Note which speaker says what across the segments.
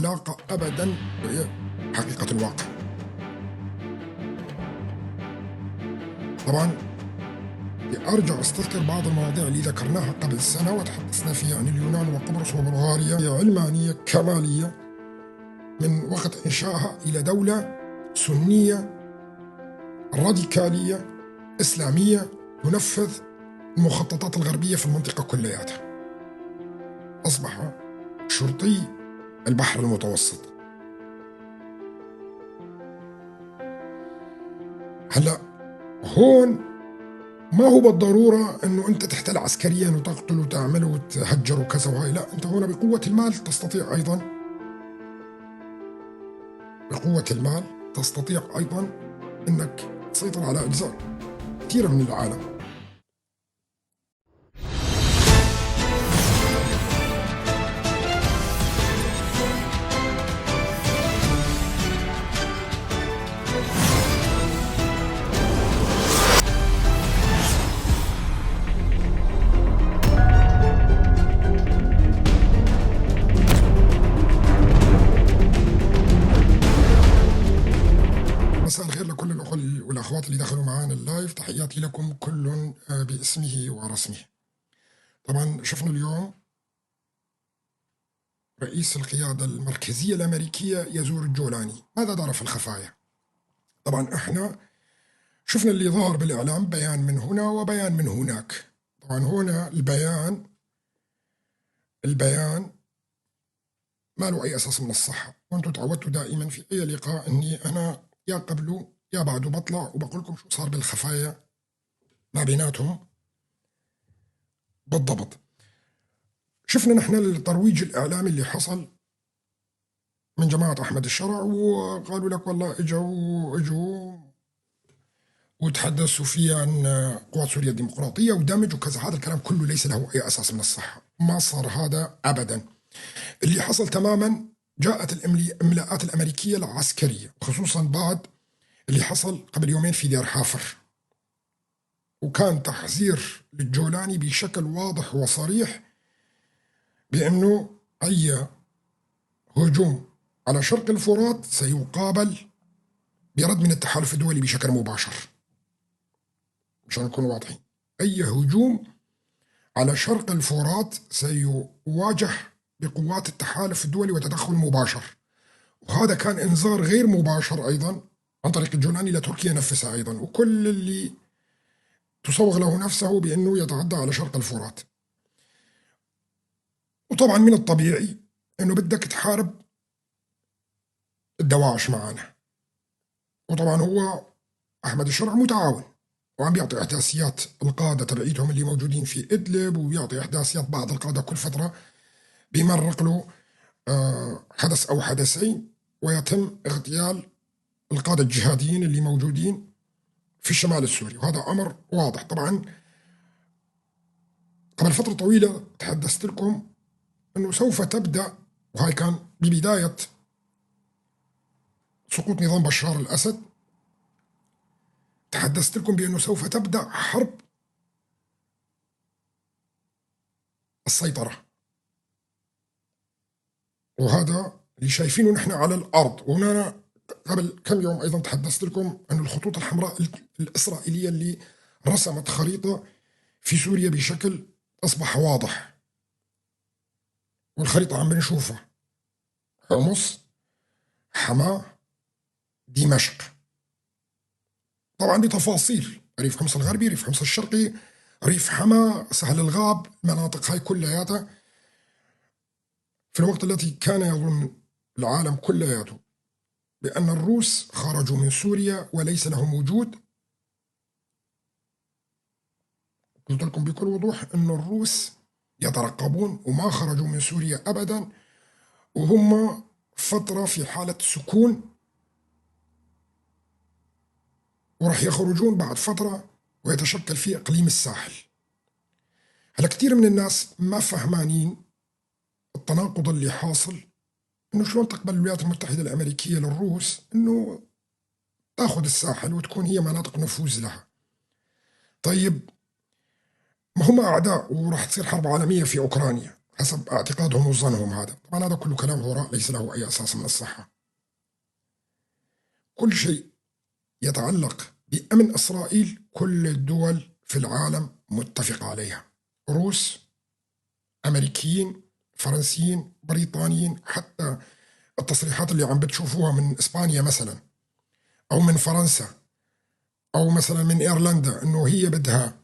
Speaker 1: علاقة أبدا بحقيقة الواقع. طبعا أرجع أستذكر بعض المواضيع اللي ذكرناها قبل سنة وتحدثنا فيها عن اليونان وقبرص وبلغاريا. هي علمانية كمالية من وقت إنشائها إلى دولة سنية راديكالية إسلامية تنفذ المخططات الغربية في المنطقة كلياتها. أصبح شرطي البحر المتوسط. هلا هون ما هو بالضرورة أنه أنت تحتل عسكريا وتقتل وتعمل وتهجر وكذا وهاي، لا، أنت هنا بقوة المال تستطيع أيضا أنك تسيطر على أجزاء كثيرة من العالم. مساء الخير لكل الأخوة والأخوات اللي دخلوا معانا اللايف، تحياتي لكم كل باسمه ورسمه. طبعا شفنا اليوم رئيس القيادة المركزية الأمريكية يزور الجولاني. ماذا دار في الخفايا؟ طبعا احنا شفنا اللي ظهر بالإعلام، بيان من هنا وبيان من هناك. طبعا هنا البيان ما له أي أساس من الصحة، وأنتم تعودتوا دائما في أي لقاء أني أنا يا قبله يا بعده بطلع وبقول لكم شو صار بالخفايا ما بيناتهم بالضبط. شفنا نحن الترويج الإعلامي اللي حصل من جماعة أحمد الشرع، وقالوا لك والله اجوا وتحدثوا فيه عن قوات سوريا الديمقراطية ودمج وكذا. هذا الكلام كله ليس له أي أساس من الصحة، ما صار هذا أبدا. اللي حصل تماما جاءت الإملاءات الأمريكية العسكرية، خصوصا بعد اللي حصل قبل يومين في دير حافر، وكان تحذير للجولاني بشكل واضح وصريح بأنه أي هجوم على شرق الفرات سيقابل برد من التحالف الدولي بشكل مباشر. مشان نكون واضحين، أي هجوم على شرق الفرات سيواجه بقوات التحالف الدولي وتدخل مباشر. وهذا كان إنذار غير مباشر أيضا عن طريق الجولاني لتركيا نفسها أيضا، وكل اللي تصوغ له نفسه بأنه يتعدى على شرق الفرات. وطبعا من الطبيعي أنه بدك تحارب الدواعش معنا، وطبعا هو أحمد الشرع متعاون وعم بيعطي إحداثيات القادة تبعيتهم اللي موجودين في إدلب، وبيعطي إحداثيات بعض القادة كل فترة بيمرق له حدث أو حدثين ويتم اغتيال القادة الجهاديين اللي موجودين في الشمال السوري، وهذا أمر واضح. طبعا قبل فترة طويلة تحدثت لكم أنه سوف تبدأ، وهي كان ببداية سقوط نظام بشار الأسد، تحدثت لكم بأنه سوف تبدأ حرب السيطرة، وهذا اللي شايفينه نحن على الأرض. وهنا قبل كم يوم أيضا تحدثت لكم أن الخطوط الحمراء الإسرائيلية اللي رسمت خريطة في سوريا بشكل أصبح واضح، والخريطة عم بنشوفها: حمص، حما، دمشق. طبعا بتفاصيل ريف حمص الغربي، ريف حمص الشرقي، ريف حما، سهل الغاب، المناطق هاي كلياتها في الوقت التي كان يظن العالم كلياته بأن الروس خرجوا من سوريا وليس لهم وجود. قلت لكم بكل وضوح أن الروس يترقبون وما خرجوا من سوريا أبدا، وهم فترة في حالة سكون، ورح يخرجون بعد فترة ويتشكل فيه إقليم الساحل. هلا كثير من الناس ما فهمانين التناقض اللي حاصل، إنه شلون تقبل الولايات المتحدة الأمريكية للروس إنه تأخذ الساحل وتكون هي مناطق نفوذ لها. طيب ما هم أعداء وراح تصير حرب عالمية في أوكرانيا، حسب اعتقادهم وظنهم. هذا طبعا هذا كله كلام هراء ليس له أي أساس من الصحة. كل شيء يتعلق بأمن إسرائيل كل الدول في العالم متفقة عليها، روس، أمريكيين، فرنسيين، بريطانيين، حتى التصريحات اللي عم بتشوفوها من إسبانيا مثلا أو من فرنسا أو مثلا من إيرلندا إنه هي بدها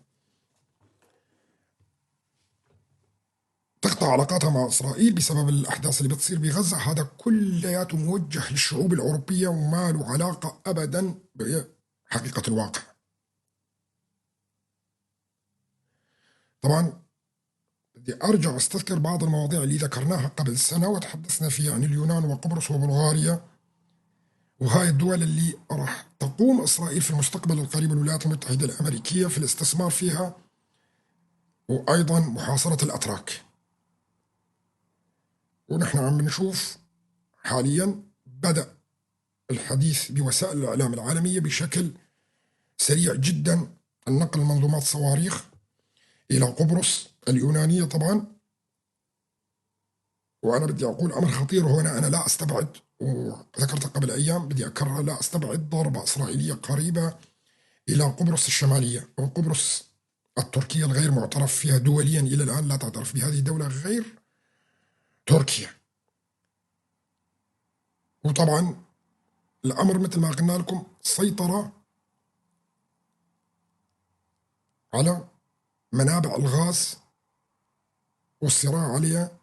Speaker 1: تقطع علاقاتها مع إسرائيل بسبب الأحداث اللي بتصير بغزة، هذا كلياته موجه للشعوب الأوروبية وما له علاقة أبدا بحقيقة الواقع. طبعا بدي أرجع أستذكر بعض المواضيع اللي ذكرناها قبل سنة وتحدثنا فيها عن اليونان وقبرص وبلغاريا، وهاي الدول اللي راح تقوم إسرائيل في المستقبل القريب الولايات المتحدة الأمريكية في الاستثمار فيها، وأيضا محاصرة الأتراك. ونحن عم نشوف حاليا بدأ الحديث بوسائل الإعلام العالمية بشكل سريع جدا النقل منظومات صواريخ إلى قبرص اليونانية طبعا. وأنا بدي أقول أمر خطير هنا، أنا لا أستبعد، وذكرت قبل أيام بدي أكرر، لا أستبعد ضربة إسرائيلية قريبة إلى قبرص الشمالية أو قبرص التركية الغير معترف فيها دوليا إلى الآن، لا تعترف بهذه الدولة غير تركيا. وطبعا الأمر مثل ما قلنا لكم سيطرة على منابع الغاز والصراع عليها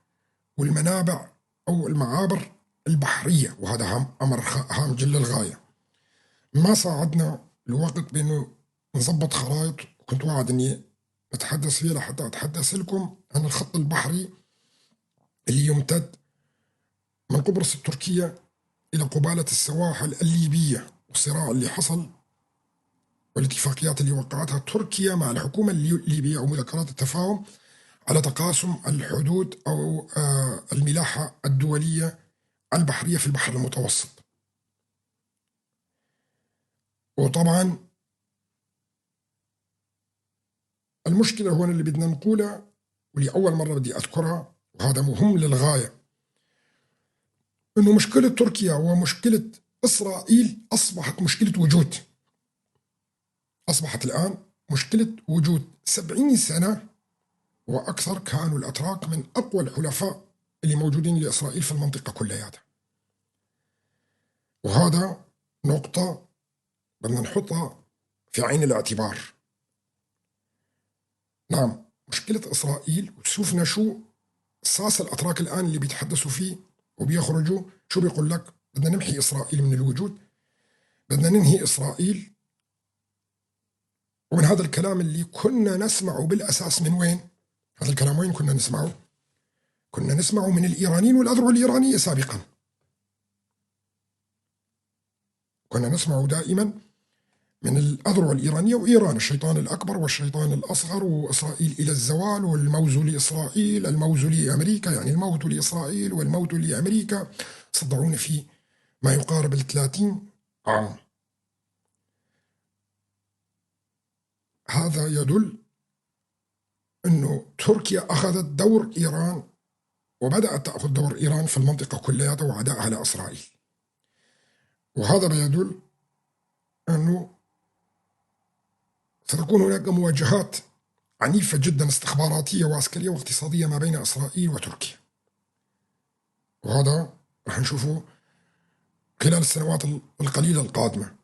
Speaker 1: والمنابع أو المعابر البحرية، وهذا أمر هام جدا للغاية. ما ساعدنا الوقت بأنه نظبط خرائط، وكنت واعد أني أتحدث فيها لحتى أتحدث لكم عن الخط البحري اللي يمتد من قبرص التركية إلى قبالة السواحل الليبية، والصراع اللي حصل والاتفاقيات اللي وقعتها تركيا مع الحكومة الليبية أو مذكرات التفاهم على تقاسم الحدود أو الملاحة الدولية البحرية في البحر المتوسط. وطبعا المشكلة هون اللي بدنا نقولها واللي أول مرة بدي أذكرها وهذا مهم للغاية، إنه مشكلة تركيا ومشكلة إسرائيل أصبحت مشكلة وجود، أصبحت الآن مشكلة وجود. 70 سنة وأكثر كانوا الأتراك من أقوى الحلفاء اللي موجودين لإسرائيل في المنطقة كلياتها، وهذا نقطة بدنا نحطها في عين الاعتبار. نعم مشكلة إسرائيل، وشوفنا شو أساس الأتراك الآن اللي بيتحدثوا فيه وبيخرجوا شو بيقول لك، بدنا نمحي إسرائيل من الوجود، بدنا ننهي إسرائيل. ومن هذا الكلام اللي كنا نسمعه بالأساس من وين؟ هذا الكلام وين كنا نسمعه؟ كنا نسمعه من الإيرانيين والأذرع الإيرانية سابقا، كنا نسمعه دائما من الأذرع الإيرانية وإيران الشيطان الأكبر والشيطان الأصغر وإسرائيل إلى الزوال والموز لإسرائيل الموز لأمريكا، يعني الموت لإسرائيل والموت لأمريكا، صدعونا فيه ما يقارب 30 عام. هذا يدل أنه تركيا أخذت دور إيران وبدأت تأخذ دور إيران في المنطقة كلها وعدائها لإسرائيل، وهذا يدل أنه ستكون هناك مواجهات عنيفة جدا استخباراتية وعسكرية واقتصادية ما بين إسرائيل وتركيا، وهذا رح نشوفه خلال السنوات القليلة القادمة.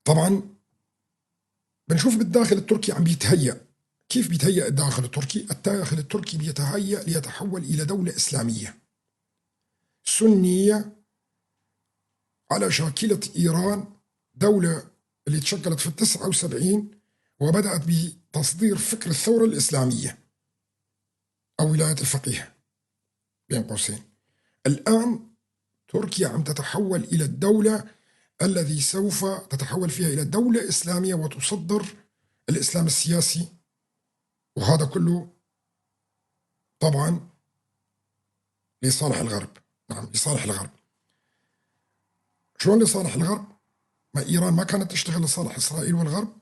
Speaker 1: طبعا بنشوف بالداخل التركي عم بيتهيأ. كيف بيتهيأ الداخل التركي؟ الداخل التركي بيتهيأ ليتحول إلى دولة إسلامية سنية على شاكلة إيران، دولة اللي تشكلت في 79 وبدأت بتصدير فكر الثورة الإسلامية أو ولاية الفقيه بين قوسين. الآن تركيا عم تتحول إلى الدولة الذي سوف تتحول فيها إلى دولة إسلامية وتصدر الإسلام السياسي، وهذا كله طبعا لصالح الغرب. نعم لصالح الغرب. شلون لصالح الغرب؟ ما إيران ما كانت تشتغل لصالح إسرائيل والغرب؟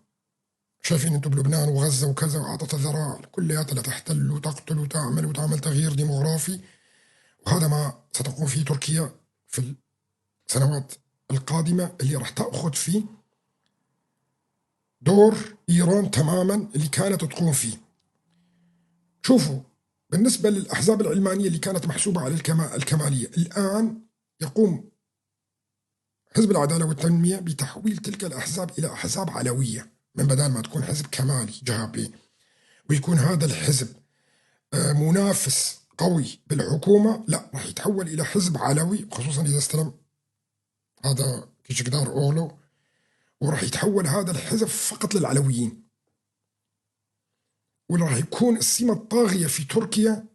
Speaker 1: شايفين انتم بلبنان وغزة وكذا، وأعطت الذراع كلياتها لتحتل وتقتل وتعمل وتعمل تغيير ديموغرافي. وهذا ما ستقوم فيه تركيا في السنوات القادمة، اللي راح تأخذ فيه دور إيران تماما اللي كانت تقوم فيه. شوفوا، بالنسبة للأحزاب العلمانية اللي كانت محسوبة على الكمالية، الآن يقوم حزب العدالة والتنمية بتحويل تلك الأحزاب إلى أحزاب علوية، من بدل ما تكون حزب كمالي جهابي ويكون هذا الحزب منافس قوي بالحكومة، لا، راح يتحول إلى حزب علوي، خصوصا إذا استلم هذا كيشكدار أولو، وراح يتحول هذا الحزب فقط للعلويين. وراح يكون السمة الطاغية في تركيا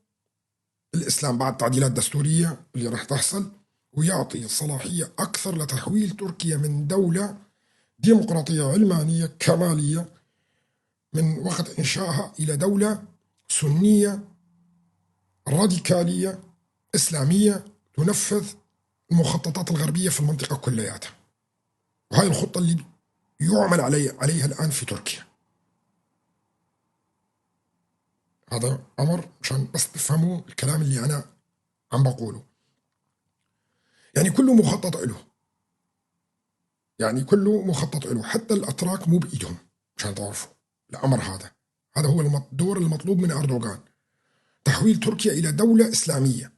Speaker 1: الإسلام بعد التعديلات الدستورية اللي راح تحصل، ويعطي الصلاحية أكثر لتحويل تركيا من دولة ديمقراطية علمانية كمالية من وقت إنشائها إلى دولة سنية راديكالية إسلامية تنفذ المخططات الغربية في المنطقة كلياتها. وهي الخطة اللي يعمل عليها الآن في تركيا. هذا أمر مشان بس تفهموا الكلام اللي أنا عم بقوله. يعني كله مخطط له، يعني كله مخطط له، حتى الأتراك مو بإيدهم، مشان تعرفوا الأمر هذا. هذا هو الدور المطلوب من أردوغان، تحويل تركيا إلى دولة إسلامية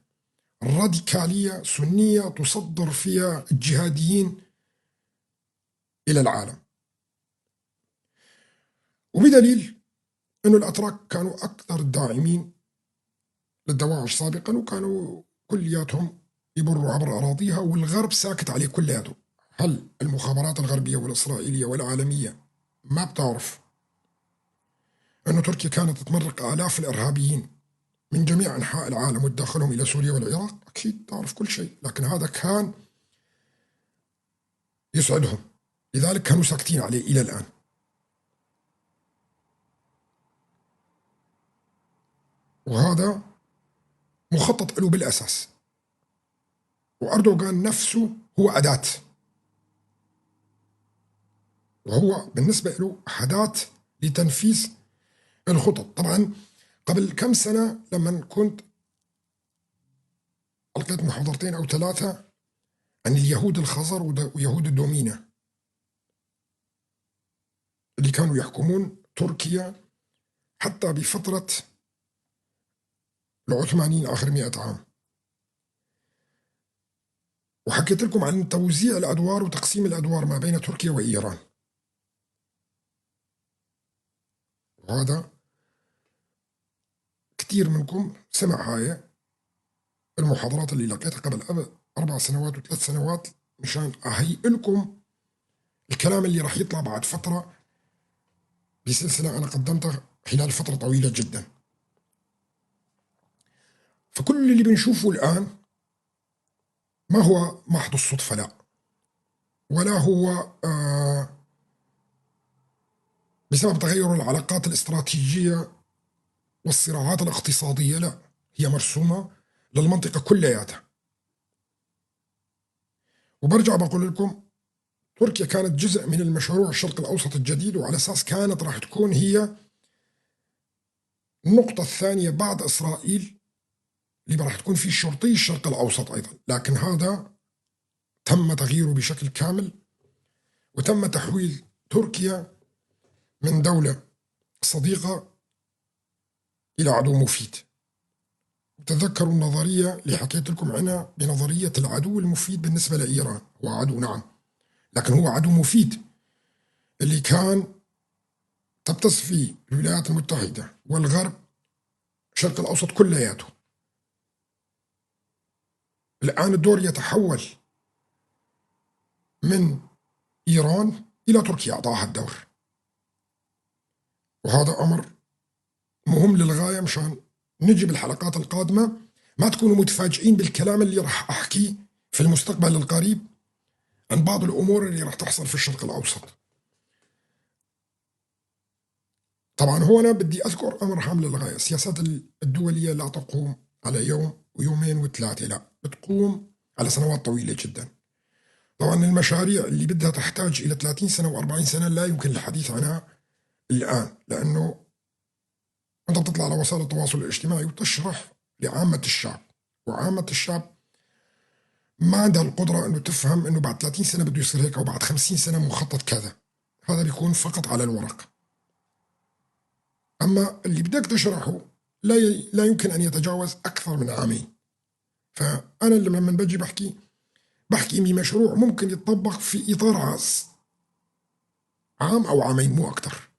Speaker 1: راديكالية سنية تصدر فيها الجهاديين إلى العالم. وبدليل أنه الأتراك كانوا أكثر الداعمين للدواعش سابقا، وكانوا كلياتهم يمروا عبر أراضيها، والغرب ساكت عليه كلياته. هل المخابرات الغربية والإسرائيلية والعالمية ما بتعرف أنه تركيا كانت تمرق آلاف الإرهابيين من جميع أنحاء العالم وتدخلهم إلى سوريا والعراق؟ أكيد تعرف كل شيء، لكن هذا كان يسعدهم، لذلك كانوا ساكتين عليه إلى الآن. وهذا مخطط له بالأساس، وأردوغان نفسه هو أداة، وهو بالنسبة له أداة لتنفيذ الخطط. طبعا قبل كم سنة لما كنت ألقيت محاضرتين أو 3 عن اليهود الخزر ويهود الدومينة اللي كانوا يحكمون تركيا حتى بفترة العثمانيين آخر 100 عام، وحكيت لكم عن توزيع الأدوار وتقسيم الأدوار ما بين تركيا وإيران. وهذا كثير منكم سمع هاي المحاضرات اللي لقيتها قبل 4 سنوات و3 سنوات، مشان أهيئ لكم الكلام اللي راح يطلع بعد فترة بسلسلة أنا قدمتها خلال فترة طويلة جدا. فكل اللي بنشوفه الآن ما هو محض الصدفة، لا، ولا هو بسبب تغير العلاقات الاستراتيجية والصراعات الاقتصادية، لا، هي مرسومة للمنطقة كلياتها. وبرجع بقول لكم، تركيا كانت جزء من المشروع الشرق الأوسط الجديد، وعلى أساس كانت راح تكون هي النقطة الثانية بعد إسرائيل اللي راح تكون في شرطي الشرق الأوسط أيضا. لكن هذا تم تغييره بشكل كامل، وتم تحويل تركيا من دولة صديقة إلى عدو مفيد. وتذكروا النظرية اللي حكيت لكم عنها بنظرية العدو المفيد بالنسبة لإيران. هو عدو نعم، لكن هو عدو مفيد، اللي كان تبتز فيه الولايات المتحدة والغرب الشرق الأوسط كلياته. الآن الدور يتحول من إيران إلى تركيا أعطاها الدور، وهذا أمر مهم للغاية، مشان نجي بالحلقات القادمة ما تكونوا متفاجئين بالكلام اللي راح أحكيه في المستقبل القريب عن بعض الأمور اللي راح تحصل في الشرق الأوسط. طبعا هو أنا بدي أذكر أمر هام للغاية، السياسات الدولية لا تقوم على يوم ويومين و3، لا، بتقوم على سنوات طويلة جدا. طبعا المشاريع اللي بدها تحتاج إلى 30 سنة و40 سنة لا يمكن الحديث عنها الآن، لأنه أنت بتطلع على وسائل التواصل الاجتماعي وتشرح لعامة الشعب، وعامة الشعب ما عندها القدرة أنه تفهم أنه بعد 30 سنة بده يصير هيك، أو بعد 50 سنة مخطط كذا. هذا بيكون فقط على الورق. أما اللي بدك تشرحه لا يمكن أن يتجاوز أكثر من عامين. فأنا لما بجي بحكي بمشروع ممكن يتطبق في إطار عام أو عامين، مو أكثر.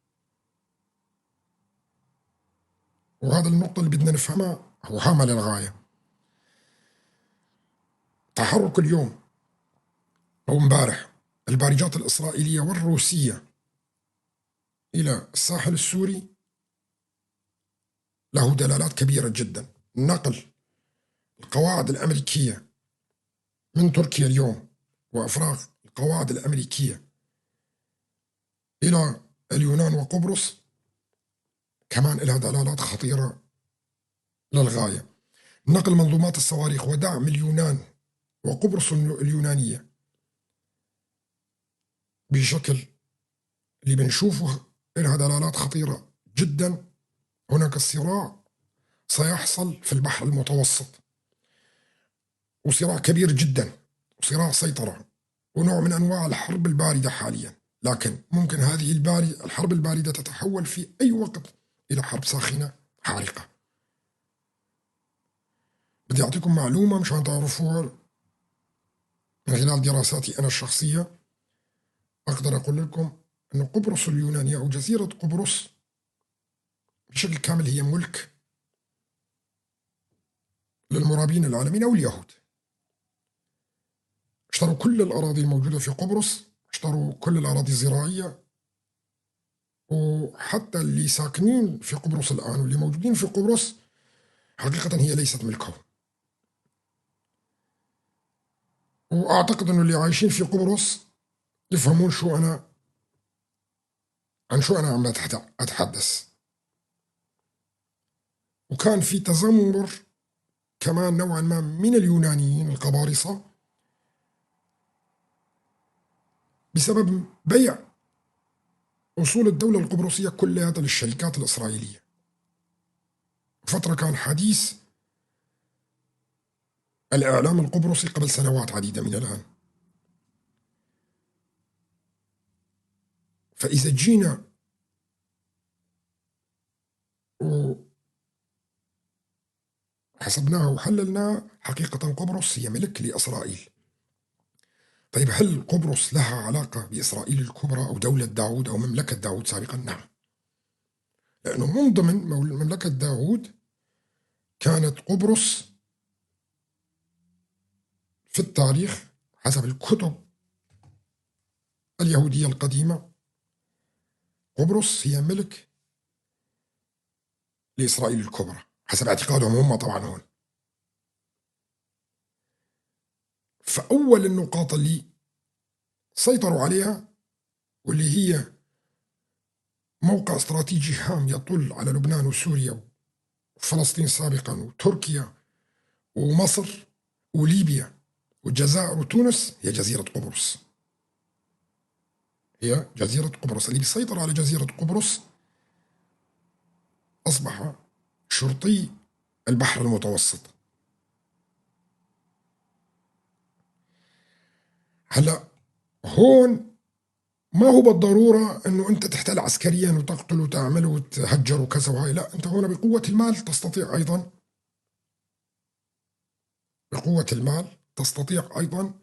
Speaker 1: وهذا النقطة اللي بدنا نفهمها، هو هامة للغاية. تحرك اليوم أو امبارح البارجات الإسرائيلية والروسية إلى الساحل السوري له دلالات كبيرة جدا. نقل القواعد الأمريكية من تركيا اليوم وإفراغ القواعد الأمريكية إلى اليونان وقبرص كمان لها دلالات خطيرة للغاية. نقل منظومات الصواريخ ودعم اليونان وقبرص اليونانية بشكل اللي بنشوفه لها دلالات خطيرة جدا. هناك صراع سيحصل في البحر المتوسط، وصراع كبير جدا، وصراع سيطرة، ونوع من أنواع الحرب الباردة حاليا. لكن ممكن هذه الحرب الباردة تتحول في أي وقت إلى حرب ساخنة حارقة. بدي أعطيكم معلومة مشان تعرفوها من خلال دراساتي أنا الشخصية. أقدر أقول لكم أن قبرص اليونانية أو جزيرة قبرص بشكل كامل هي ملك للمرابين العالمين أو اليهود. اشتروا كل الأراضي الموجودة في قبرص، اشتروا كل الأراضي الزراعية، وحتى اللي ساكنين في قبرص الآن واللي موجودين في قبرص حقيقة هي ليست ملكهم. وأعتقد أنه اللي عايشين في قبرص يفهمون عن شو أنا عم أتحدث. وكان في تذمر كمان نوعا ما من اليونانيين القبارصة بسبب بيع أصول الدولة القبرصية كلها للشركات الإسرائيلية. فترة كان حديث الإعلام القبرصي قبل سنوات عديدة من الآن. فإذا جينا وحسبناها وحللناها، حقيقة قبرص هي ملك لإسرائيل. طيب هل قبرص لها علاقة بإسرائيل الكبرى أو دولة داود أو مملكة داود سابقا؟ نعم، لأنه من ضمن مملكة داود كانت قبرص في التاريخ حسب الكتب اليهودية القديمة. قبرص هي ملك لإسرائيل الكبرى حسب اعتقادهم هم طبعا هون. فأول النقاط اللي سيطروا عليها واللي هي موقع استراتيجي هام يطل على لبنان وسوريا وفلسطين سابقا وتركيا ومصر وليبيا والجزائر وتونس، هي جزيرة قبرص. هي جزيرة قبرص. اللي بيسيطر على جزيرة قبرص أصبح شرطي البحر المتوسط. هلا هون ما هو بالضرورة أنه أنت تحتل عسكريا وتقتل وتعمل وتهجر وكذا وهاي، لا، أنت هون بقوة المال تستطيع أيضا، بقوة المال تستطيع أيضا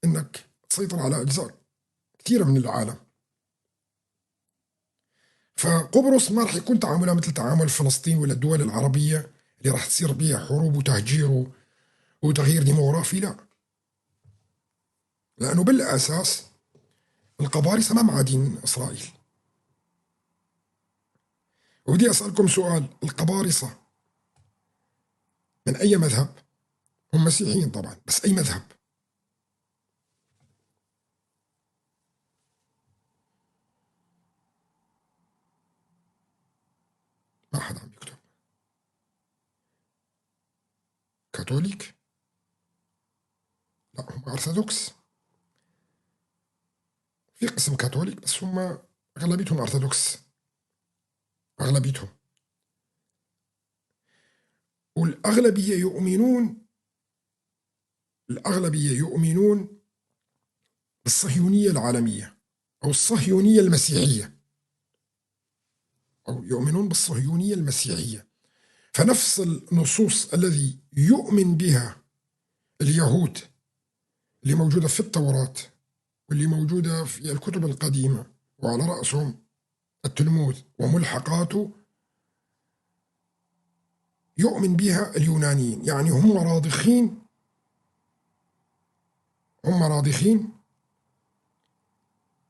Speaker 1: أنك تسيطر على أجزاء كثيرة من العالم. فقبرص ما رح يكون تعاملها مثل تعامل فلسطين ولا الدول العربية اللي رح تصير بها حروب وتهجير وتغيير ديموغرافي، لا، لأنه بالأساس القبارصة ما معادين إسرائيل. وبدي أسألكم سؤال، القبارصة من أي مذهب؟ هم مسيحيين طبعا، بس أي مذهب؟ ما حدا عم يكتب. كاثوليك؟ لا، هم أرثوذكس. في قسم كاثوليك بس هم أغلبيتهم أرثوذكس. أغلبيتهم. والأغلبية يؤمنون بالصهيونية العالمية أو الصهيونية المسيحية، أو يؤمنون بالصهيونية المسيحية. فنفس النصوص الذي يؤمن بها اليهود اللي موجودة في التوراة واللي موجودة في الكتب القديمة وعلى رأسهم التلمود وملحقاته، يؤمن بها اليونانيين. يعني هم راضخين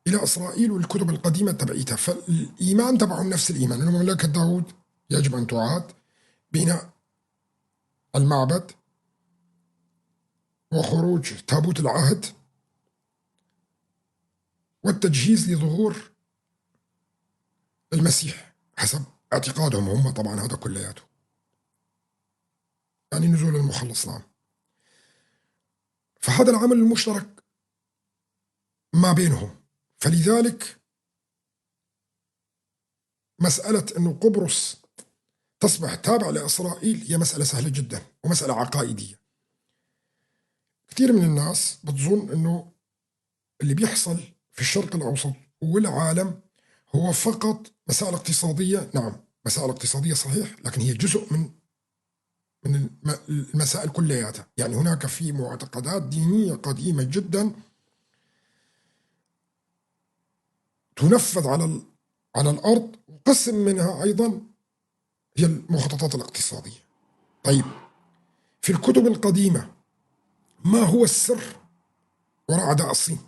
Speaker 1: إلى إسرائيل والكتب القديمة تبعيتها. فالإيمان تبعهم نفس الإيمان، أن مملكة داود يجب أن تعاد، بناء المعبد وخروج تابوت العهد والتجهيز لظهور المسيح حسب اعتقادهم هم. طبعا هذا كلياته يعني نزول المخلص. نعم. فهذا العمل المشترك ما بينهم. فلذلك مسألة أنه قبرص تصبح تابع لإسرائيل هي مسألة سهلة جدا ومسألة عقائدية. كثير من الناس بتظن أنه اللي بيحصل في الشرق الأوسط والعالم هو فقط مسائل اقتصادية. نعم، مسائل اقتصادية صحيح، لكن هي جزء من المسائل كلياتها. يعني هناك في معتقدات دينية قديمة جدا تنفذ على الأرض، وقسم منها أيضا هي المخططات الاقتصادية. طيب، في الكتب القديمة ما هو السر وراء عداء الصين؟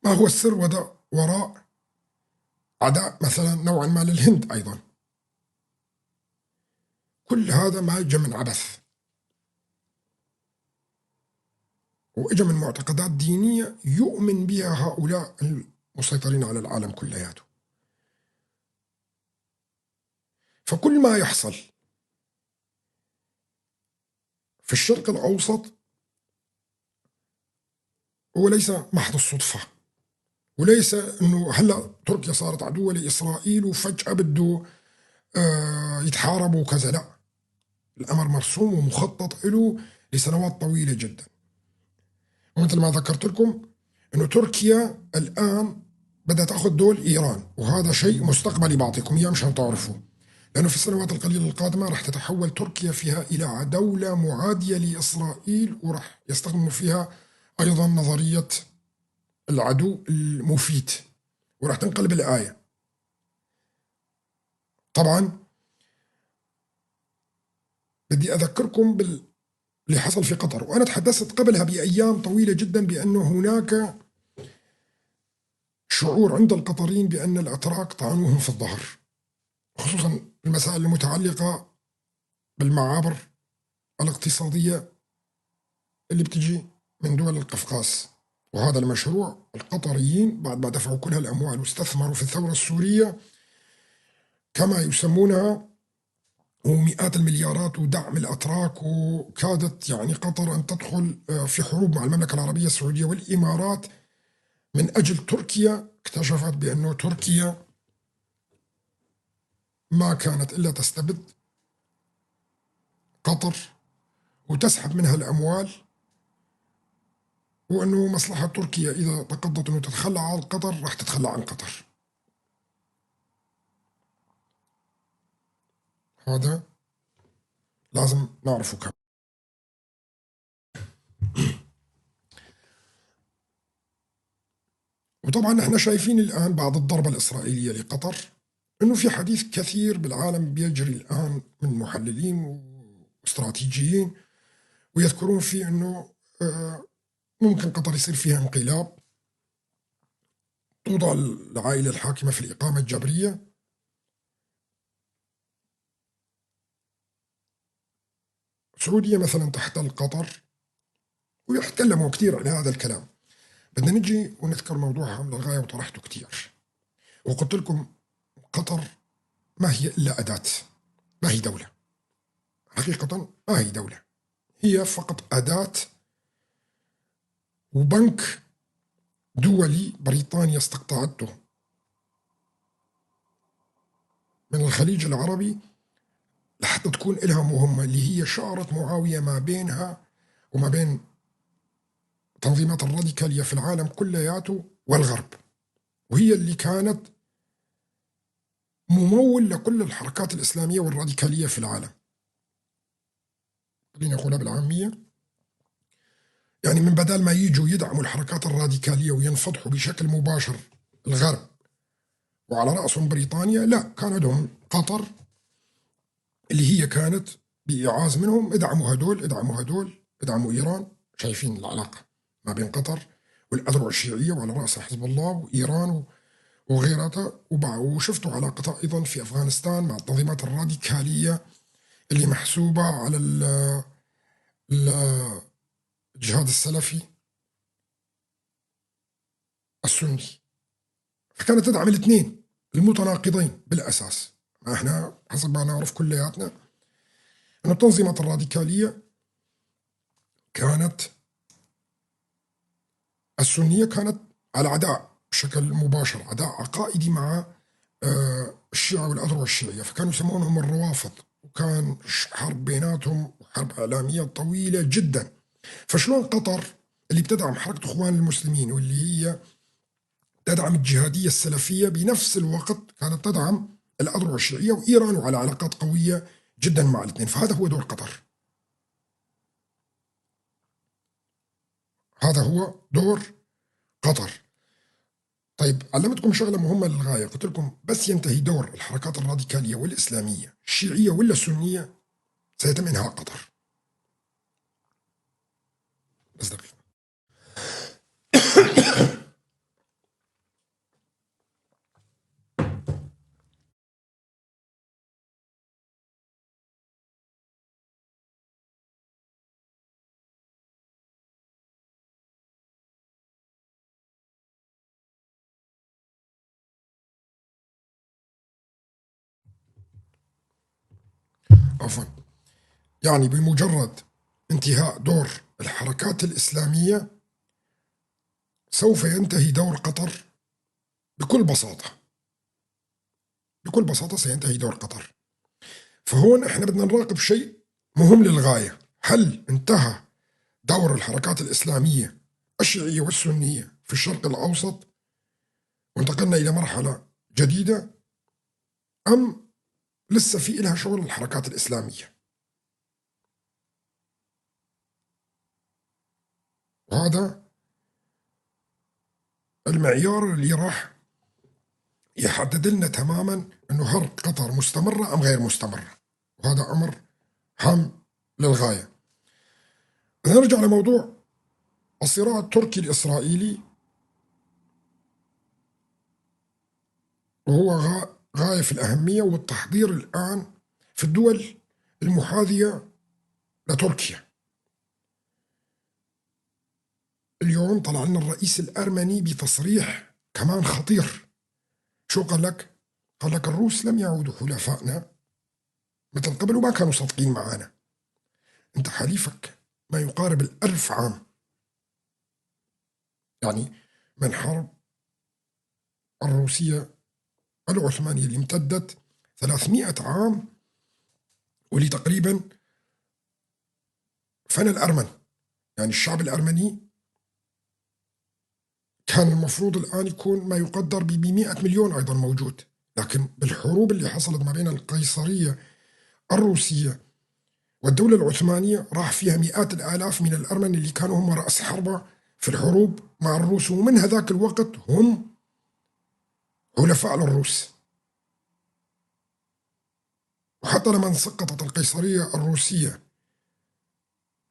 Speaker 1: ما هو السر وراء عداء مثلا نوعا ما للهند أيضا؟ كل هذا ما جاء من عبث، وإجا من معتقدات دينية يؤمن بها هؤلاء المسيطرين على العالم كلياته. فكل ما يحصل في الشرق الأوسط هو ليس محض الصدفة، وليس أنه هلأ تركيا صارت عدوة لإسرائيل وفجأة بده يتحاربوا وكذا. لا، الأمر مرسوم ومخطط له لسنوات طويلة جدا. ومثل ما ذكرت لكم أنه تركيا الآن بدها تأخذ دول إيران، وهذا شيء مستقبلي بعطيكم إياه مشان تعرفوا، لأنه في السنوات القليلة القادمة رح تتحول تركيا فيها إلى دولة معادية لإسرائيل، ورح يستخدموا فيها أيضا نظرية العدو المفيد، ورح تنقلب الآية. طبعا بدي أذكركم باللي حصل في قطر، وأنا تحدثت قبلها بأيام طويلة جدا بأنه هناك شعور عند القطريين بأن الأتراك طعنوهم في الظهر، خصوصا المسائل المتعلقة بالمعابر الاقتصادية اللي بتجي من دول القفقاز. وهذا المشروع القطريين بعد ما دفعوا كل هالأموال واستثمروا في الثورة السورية كما يسمونها ومئات المليارات ودعم الأتراك، وكادت يعني قطر أن تدخل في حروب مع المملكة العربية السعودية والإمارات من أجل تركيا. اكتشفت بأنه تركيا ما كانت إلا تستبد قطر وتسحب منها الأموال، وأنه مصلحة تركيا إذا تقضت أنه تتخلى عن قطر راح تتخلى عن قطر. هذا لازم نعرفه كم. وطبعا احنا شايفين الآن بعد الضربة الإسرائيلية لقطر أنه في حديث كثير بالعالم بيجري الآن من محللين واستراتيجيين، ويذكرون فيه أنه ممكن قطر يصير فيها انقلاب، توضع العائلة الحاكمة في الإقامة الجبرية، سعودية مثلا تحتل قطر، ويتكلموا كثير عن هذا الكلام. بدنا نجي ونذكر موضوع هام للغاية وطرحته كثير، وقلت لكم قطر ما هي إلا أداة، ما هي دولة. حقيقة ما هي دولة، هي فقط أداة وبنك دولي بريطانيا استقطعته من الخليج العربي لحتى تكون إلها مهمة، اللي هي شارة معاوية ما بينها وما بين تنظيمات الراديكالية في العالم كلياته والغرب، وهي اللي كانت ممول لكل الحركات الإسلامية والراديكالية في العالم. خليني أقولها بالعامية، يعني من بدل ما يجوا يدعموا الحركات الراديكالية وينفضحوا بشكل مباشر الغرب وعلى رأسهم بريطانيا، لا، كان عندهم قطر اللي هي كانت بإيعاز منهم ادعموا هدول ادعموا هدول ادعموا إيران. شايفين العلاقة ما بين قطر والأذرع الشيعية وعلى رأسها حزب الله وإيران وغيرها، وشفتوا علاقتها أيضا في أفغانستان مع التنظيمات الراديكالية اللي محسوبة على الجهاد السلفي السني، فكانت تدعم الاثنين المتناقضين بالأساس. ما احنا حسب ما نعرف كلياتنا أن التنظيمات الراديكالية كانت السنية كانت على عداء بشكل مباشر، عداء عقائدي مع الشيعة والأذرع الشيعية، فكانوا يسمونهم الروافض، وكان حرب بيناتهم وحرب إعلامية طويلة جدا. فشلون قطر اللي بتدعم حركة إخوان المسلمين واللي هي تدعم الجهادية السلفية بنفس الوقت كانت تدعم الأذرع الشيعية وإيران وعلى علاقات قوية جدا مع الاثنين، فهذا هو دور قطر، هذا هو دور قطر. طيب علمتكم شغلة مهمة للغاية، قلت لكم بس ينتهي دور الحركات الراديكالية والإسلامية الشيعية ولا السنية سيتم إنهاء قطر. بس دقيقة. عفوا، يعني بمجرد انتهاء دور الحركات الإسلامية سوف ينتهي دور قطر بكل بساطة، بكل بساطة سينتهي دور قطر. فهون احنا بدنا نراقب شيء مهم للغاية، هل انتهى دور الحركات الإسلامية الشيعية والسنية في الشرق الأوسط وانتقلنا إلى مرحلة جديدة، أم لسه في إلها شغل الحركات الإسلامية؟ وهذا المعيار اللي راح يحدد لنا تماما أنه هل قطر مستمرة أم غير مستمرة، وهذا أمر هام للغاية. نرجع لموضوع الصراع التركي الإسرائيلي، وهو غاية في الأهمية والتحضير الآن في الدول المحاذية لتركيا. اليوم طلع لنا الرئيس الأرمني بتصريح كمان خطير. شو قال لك؟ قال لك الروس لم يعودوا حلفائنا مثل قبل وما كانوا صادقين معنا. انت حليفك ما يقارب 1000 عام، يعني من حرب الروسية العثمانية اللي امتدت 300 عام، واللي تقريبا فنى الأرمن، يعني الشعب الأرمني كان المفروض الآن يكون ما يقدر ب 100 مليون أيضا موجود، لكن بالحروب اللي حصلت ما بين القيصرية الروسية والدولة العثمانية راح فيها مئات الآلاف من الأرمن اللي كانوا هم رأس حربة في الحروب مع الروس، ومن هذاك الوقت هم حلفاء للروس. وحتى لما سقطت القيصرية الروسية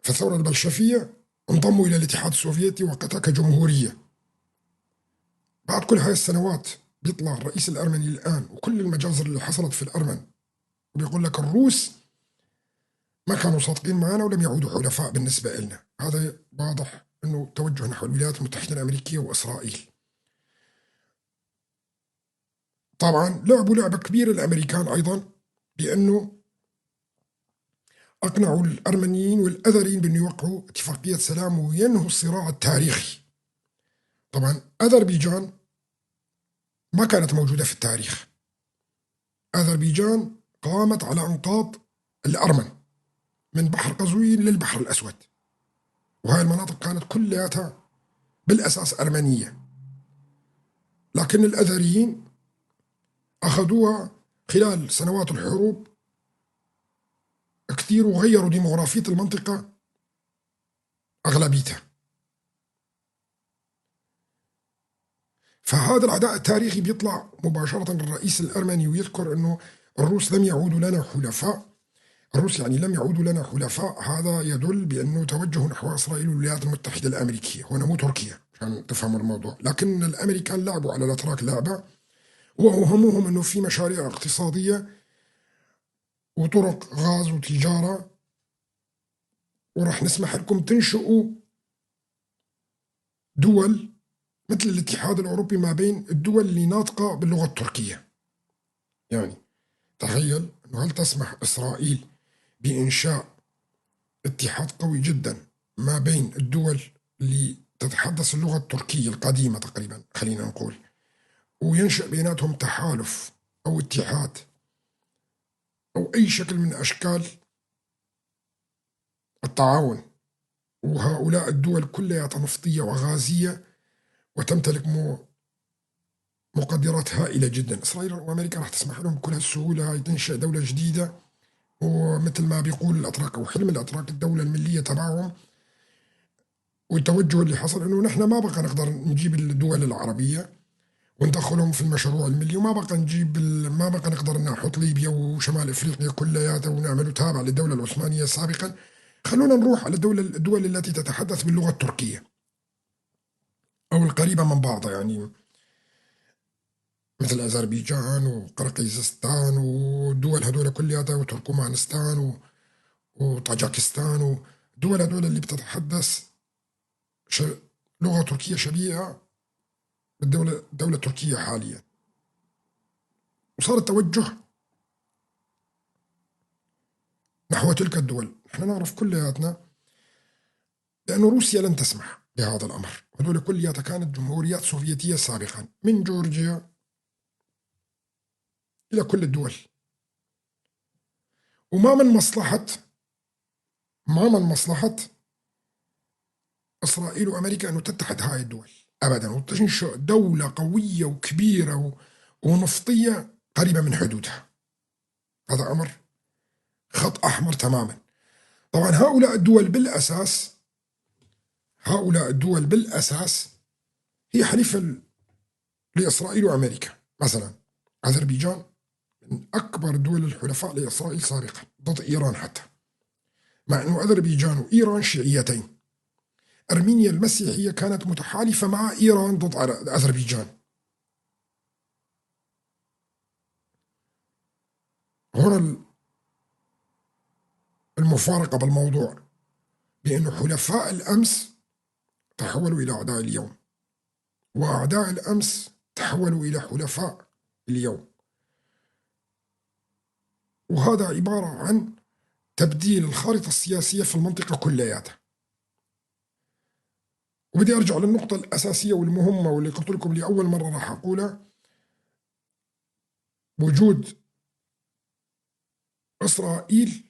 Speaker 1: في الثورة البلشفية انضموا إلى الاتحاد السوفيتي وقتها كجمهورية. بعد كل هاي السنوات بيطلع الرئيس الأرمني الآن وكل المجازر اللي حصلت في الأرمن وبيقول لك الروس ما كانوا صادقين معنا ولم يعودوا حلفاء بالنسبة لنا. هذا واضح أنه توجه نحو الولايات المتحدة الأمريكية وإسرائيل. طبعا لعبوا لعبة كبيرة الأمريكان أيضا، بأنه أقنعوا الأرمنيين والأذريين بأن يوقعوا اتفاقية سلام وينهوا الصراع التاريخي. طبعا أذربيجان ما كانت موجودة في التاريخ. أذربيجان قامت على أنقاض الأرمن من بحر قزوين للبحر الأسود، وهذه المناطق كانت كلها بالأساس أرمنية، لكن الأذريين أخذوها خلال سنوات الحروب كثير وغيروا ديمغرافية المنطقة أغلبيتها. فهذا العداء التاريخي بيطلع مباشرة الرئيس الأرمني ويذكر أنه الروس لم يعودوا لنا حلفاء. الروس يعني لم يعودوا لنا حلفاء، هذا يدل بأنه توجه نحو إسرائيل والولايات المتحدة الأمريكية، هنا مو تركيا عشان تفهموا الموضوع. لكن الأمريكان لعبوا على الأتراك لعبة، وأوهموهم أنه في مشاريع اقتصادية وطرق غاز وتجارة، ورح نسمح لكم تنشئوا دول مثل الاتحاد الأوروبي ما بين الدول اللي ناطقة باللغة التركية. يعني تخيل أنه هل تسمح إسرائيل بإنشاء اتحاد قوي جدا ما بين الدول اللي تتحدث اللغة التركية القديمة تقريبا خلينا نقول، وينشأ بيناتهم تحالف أو اتحاد أو أي شكل من أشكال التعاون، وهؤلاء الدول كلها نفطية وغازية وتمتلك مقدرات هائلة جدا. إسرائيل وأمريكا راح تسمح لهم بكل هالسهولة تنشئ دولة جديدة، ومثل ما بيقول الأتراك أو حلم الأتراك الدولة الملية تبعهم. والتوجه اللي حصل إنه نحن ما بقى نقدر نجيب الدول العربية وندخلهم في المشروع الملي، وما بقى ما بقى نقدر نحط ليبيا وشمال افريقيا كلياتها ونعمله تابع للدولة العثمانية سابقا. خلونا نروح على الدول التي تتحدث باللغة التركية أو القريبة من بعضها، يعني مثل أذربيجان وقرقيزستان والدول هدول كلها وتركمانستان وطاجكستان ودول هدول اللي بتتحدث لغة تركية شبيهة بالدولة التركية حاليا. وصار التوجه نحو تلك الدول. نحن نعرف كلياتنا لأن روسيا لن تسمح بهذا الأمر، هذول كلها كانت جمهوريات سوفيتية سابقا من جورجيا إلى كل الدول، وما من مصلحة إسرائيل وأمريكا أنه تتحد هاي الدول أبدا وتنشئ دولة قوية وكبيرة ونفطية قريبة من حدودها. هذا أمر خط أحمر تماما. طبعا هؤلاء الدول بالأساس هي حليفة لإسرائيل وأمريكا. مثلا أذربيجان من أكبر الدول الحلفاء لإسرائيل سابقا ضد إيران، حتى مع أنه أذربيجان وإيران شيعيتين. أرمينيا المسيحية كانت متحالفة مع إيران ضد أذربيجان. هنا المفارقة بالموضوع بأنه حلفاء الأمس تحولوا إلى أعداء اليوم، وأعداء الأمس تحولوا إلى حلفاء اليوم، وهذا عبارة عن تبديل الخارطة السياسية في المنطقة كلياتها. وبدي أرجع للنقطة الأساسية والمهمة واللي قلت لكم لأول مرة راح أقولها: وجود إسرائيل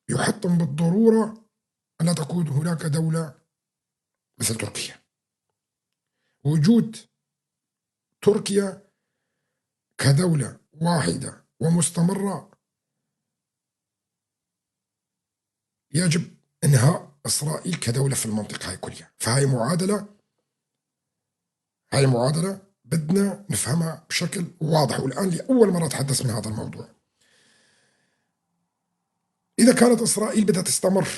Speaker 1: يحتم بالضرورة أن لا تكون هناك دولة مثل تركيا. وجود تركيا كدولة واحدة ومستمرة يجب إنهاء إسرائيل كدولة في المنطقة هاي كلها. فهاي معادلة بدنا نفهمها بشكل واضح، والآن لأول مرة أتحدث من هذا الموضوع. إذا كانت إسرائيل بدها تستمر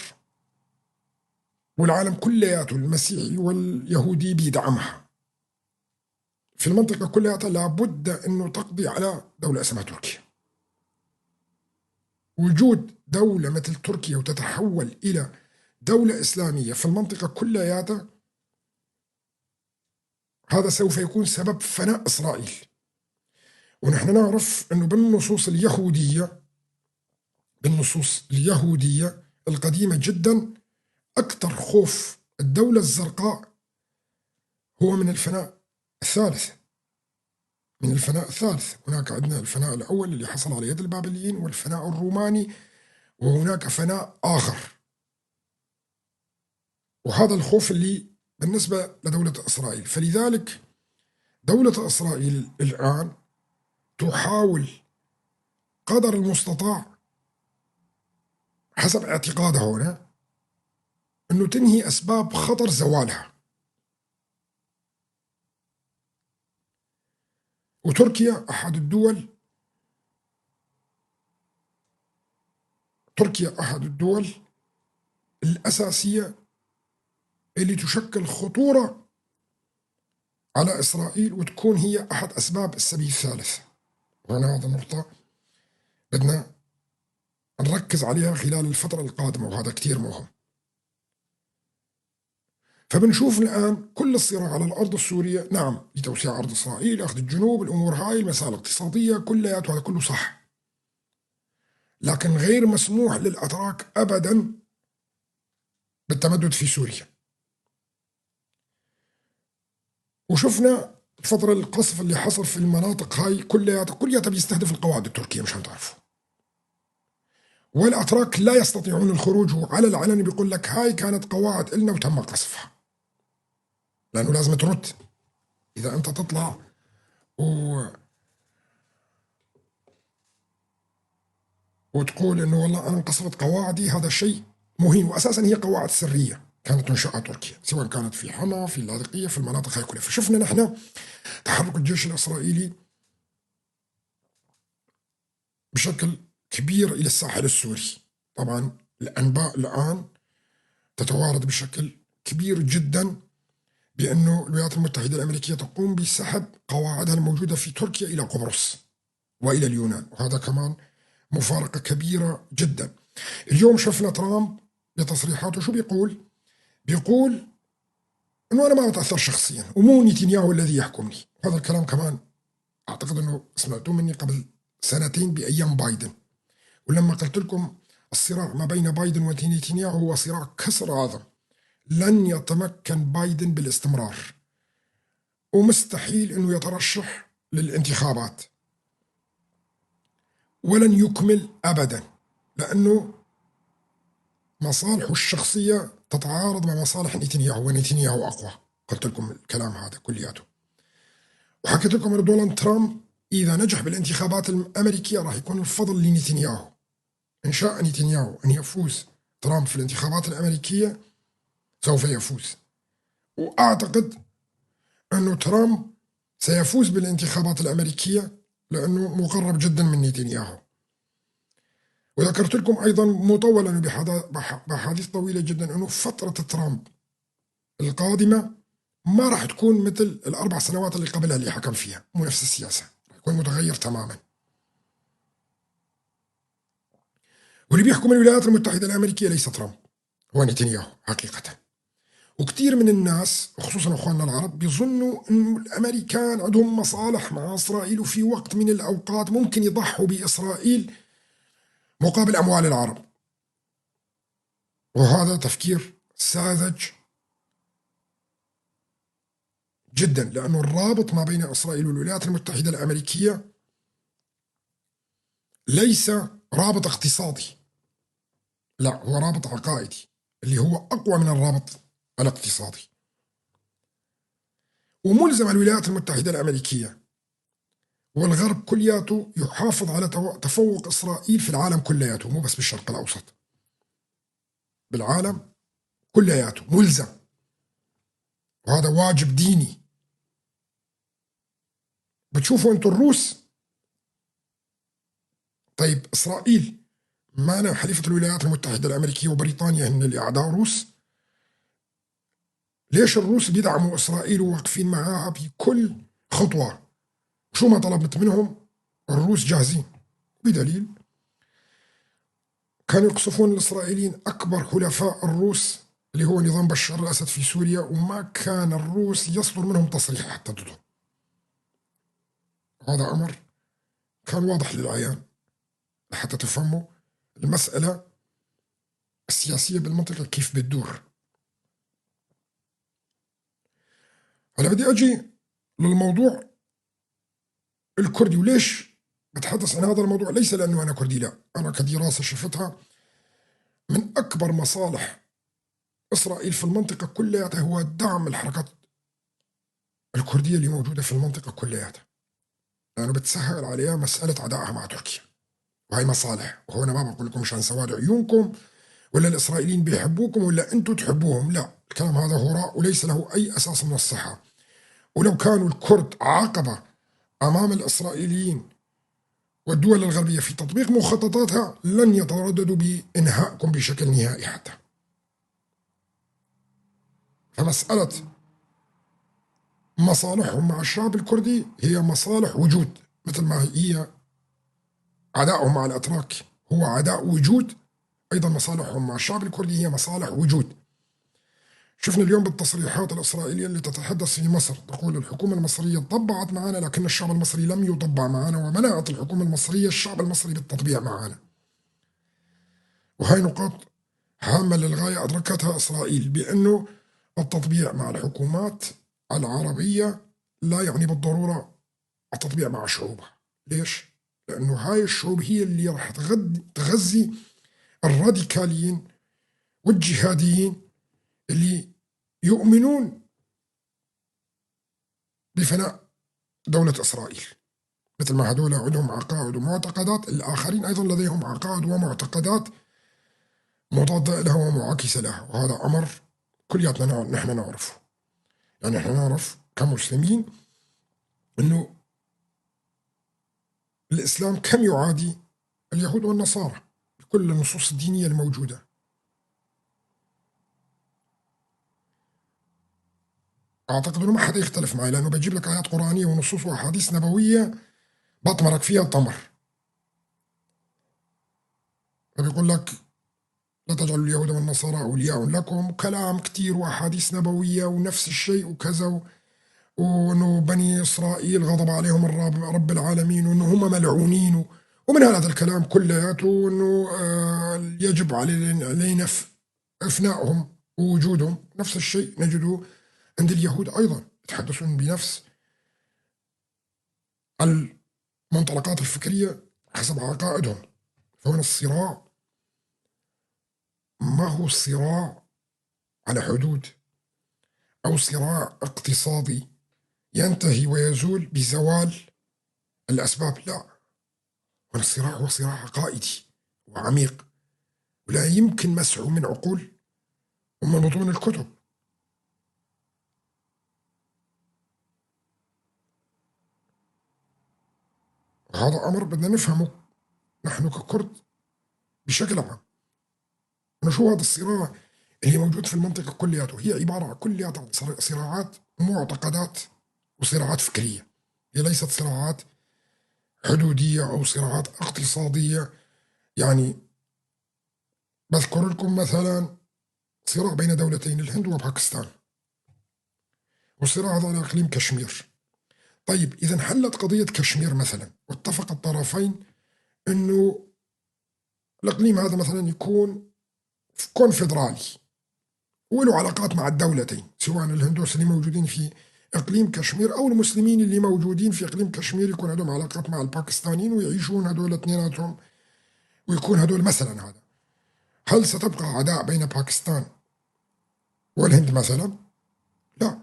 Speaker 1: والعالم كلياته المسيحي واليهودي بيدعمها في المنطقة كلياتها، لابد أنه تقضي على دولة اسمها تركيا. وجود دولة مثل تركيا وتتحول إلى دولة إسلامية في المنطقة كلياتها، هذا سوف يكون سبب فناء إسرائيل. ونحن نعرف أنه بالنصوص اليهودية القديمة جدا، أكثر خوف الدولة الزرقاء هو من الفناء الثالث. من الفناء الثالث. هناك عندنا الفناء الأول اللي حصل على يد البابليين، والفناء الروماني، وهناك فناء آخر. وهذا الخوف اللي بالنسبة لدولة إسرائيل. فلذلك دولة إسرائيل الآن تحاول قدر المستطاع حسب اعتقادها هنا أنه تنهي أسباب خطر زوالها. وتركيا أحد الدول تركيا أحد الدول الأساسية اللي تشكل خطورة على إسرائيل، وتكون هي أحد أسباب السبي الثالث. وأنا هذا النقطة بدنا نركز عليها خلال الفترة القادمة، وهذا كتير مهم. فبنشوف الآن كل الصراع على الأرض السورية، نعم، لتوسيع أرض إسرائيل، أخذ الجنوب، الأمور هاي، المسائل الاقتصادية كلياته، هذا كله صح، لكن غير مسموح للأتراك أبدا بالتمدد في سوريا. وشفنا الفترة القصف اللي حصل في المناطق هاي كلياتها بيستهدف القواعد التركية، مش هتعرفوا. والأتراك لا يستطيعون الخروج على العلن، بيقول لك هاي كانت قواعد إلنا وتم قصفها، لأنه لازم ترد. إذا أنت تطلع وتقول إنه والله أنا انقصفت قواعدي، هذا شيء مهم. وأساسا هي قواعد سرية كانت تنشأها تركيا، سواء كانت في حما، في اللاذقية، في المناطق هاي كلها. فشفنا نحن تحرك الجيش الإسرائيلي بشكل كبير إلى الساحل السوري. طبعا الأنباء الآن تتوارد بشكل كبير جدا بأنه الولايات المتحدة الأمريكية تقوم بسحب قواعدها الموجودة في تركيا إلى قبرص وإلى اليونان، وهذا كمان مفارقة كبيرة جدا. اليوم شفنا ترامب بتصريحاته شو بيقول؟ بيقول انه انا ما بتاثر شخصيا، ومو نتنياهو الذي يحكمني. هذا الكلام كمان اعتقد انه سمعتوه مني قبل سنتين بايام بايدن، ولما قلت لكم الصراع ما بين بايدن ونتنياهو هو صراع كسر عظم، لن يتمكن بايدن بالاستمرار، ومستحيل انه يترشح للانتخابات، ولن يكمل ابدا، لانه مصالحه الشخصيه تتعارض مع مصالح نتنياهو، ونتنياهو اقوى. قلت لكم الكلام هذا كلياته. وحكيت لكم أن دونالد ترامب إذا نجح بالانتخابات الأمريكية راح يكون الفضل لنتنياهو. إن شاء نتنياهو أن يفوز ترامب في الانتخابات الأمريكية سوف يفوز، وأعتقد أنه ترامب سيفوز بالانتخابات الأمريكية لأنه مقرب جدا من نتنياهو. وذكرت لكم أيضا مطولا بأحاديث طويلة جدا أنه فترة ترامب القادمة ما راح تكون مثل الأربع سنوات اللي قبلها اللي حكم فيها، مو نفس السياسة، راح يكون متغير تماما. واللي بيحكم الولايات المتحدة الأمريكية ليس ترامب، هو نتنياهو حقيقة. وكثير من الناس وخصوصا أخواننا العرب بيظنوا أن الأمريكان عندهم مصالح مع إسرائيل، وفي وقت من الأوقات ممكن يضحوا بإسرائيل مقابل أموال العرب، وهذا تفكير ساذج جدا، لأنه الرابط ما بين إسرائيل والولايات المتحدة الأمريكية ليس رابط اقتصادي، لا، هو رابط عقائدي اللي هو أقوى من الرابط الاقتصادي. وملزم الولايات المتحدة الأمريكية والغرب كلياته يحافظ على تفوق إسرائيل في العالم كلياته، مو بس بالشرق الأوسط، بالعالم كلياته ملزم، وهذا واجب ديني. بتشوفوا أنتم الروس، طيب إسرائيل مانا حليفة الولايات المتحدة الأمريكية وبريطانيا هن اللي أعداء روس؟ ليش الروس بيدعموا إسرائيل وواقفين معاها بكل خطوة؟ شو ما طلبت منهم الروس جاهزين، بدليل كانوا يقصفون الإسرائيليين أكبر حلفاء الروس اللي هو نظام بشار الأسد في سوريا، وما كان الروس يصدر منهم تصريح حتى ضدهم. هذا أمر كان واضح للعيان حتى تفهموا المسألة السياسية بالمنطقة كيف بتدور. أنا بدي أجي للموضوع الكردي. وليش بتحدث عن هذا الموضوع؟ ليس لأنه أنا كردي، لا، أنا كدراسة شفتها من أكبر مصالح إسرائيل في المنطقة كلياتها هو دعم الحركات الكردية اللي موجودة في المنطقة كلياتها، لأنه بتسهل عليها مسألة عدائها مع تركيا، وهي مصالح. وهنا ما بقول لكم مشان سواد عيونكم ولا الإسرائيليين بيحبوكم ولا أنتم تحبوهم، لا، الكلام هذا هراء وليس له أي أساس من الصحة. ولو كانوا الكرد عقبة أمام الإسرائيليين والدول الغربية في تطبيق مخططاتها لن يترددوا بإنهائكم بشكل نهائي حتى. فمسألة مصالحهم مع الشعب الكردي هي مصالح وجود، مثل ما هي عداؤهم مع الأتراك هو عداء وجود، أيضا مصالحهم مع الشعب الكردي هي مصالح وجود. شفنا اليوم بالتصريحات الإسرائيلية اللي تتحدث في مصر تقول الحكومة المصرية طبعت معنا لكن الشعب المصري لم يطبع معنا، ومنعت الحكومة المصرية الشعب المصري بالتطبيع معنا. وهي نقاط هامة للغاية أدركتها إسرائيل، بأنه التطبيع مع الحكومات العربية لا يعني بالضرورة التطبيع مع شعوبها. ليش؟ لأنه هاي الشعوب هي اللي راح تغذي الراديكاليين والجهاديين اللي يؤمنون بفناء دولة إسرائيل. مثل ما هدول عندهم عقائد ومعتقدات، الآخرين أيضا لديهم عقائد ومعتقدات مضادة لها ومعاكسة لها، وهذا أمر كلياتنا نحن نعرفه. يعني نحن نعرف كمسلمين أنه الإسلام كم يعادي اليهود والنصارى بكل النصوص الدينية الموجودة. أعتقد أنه ما حدا يختلف معي، لأنه بجيب لك آيات قرآنية ونصوص وأحاديث نبوية بطمرك فيها طمر. فبيقول لك لا تجعلوا اليهود والنصارى أولياء لكم، كلام كتير وأحاديث نبوية ونفس الشيء وكذا، وأنه بني إسرائيل غضب عليهم رب العالمين وأنه هم ملعونين، ومن هذا الكلام كلياته أنه يجب علينا إفنائهم ووجودهم. نفس الشيء نجده عند اليهود أيضا، يتحدثون بنفس المنطلقات الفكرية حسب عقائدهم. فهنا الصراع ما هو صراع على حدود أو صراع اقتصادي ينتهي ويزول بزوال الأسباب، لا، هنا الصراع هو صراع عقائدي وعميق ولا يمكن مسحه من عقول ومن بطون الكتب. هذا أمر بدنا نفهمه نحن ككرد بشكل عام، إنه شو هذا الصراع اللي موجود في المنطقة كلياته. هي عبارة عن كلياتها عن صراعات معتقدات وصراعات فكرية، هي ليست صراعات حدودية أو صراعات اقتصادية. يعني بذكر لكم مثلا صراع بين دولتين، الهند وباكستان، والصراع هذا على إقليم كشمير. طيب إذا حلت قضية كشمير مثلا واتفق الطرفين أنه الإقليم هذا مثلا يكون كونفدرالي وله علاقات مع الدولتين، سواء الهندوس اللي موجودين في إقليم كشمير أو المسلمين اللي موجودين في إقليم كشمير يكون عندهم علاقات مع الباكستانيين ويعيشون هدول اثنيناتهم، ويكون هدول مثلا هذا، هل ستبقى عداء بين باكستان والهند مثلا؟ لا.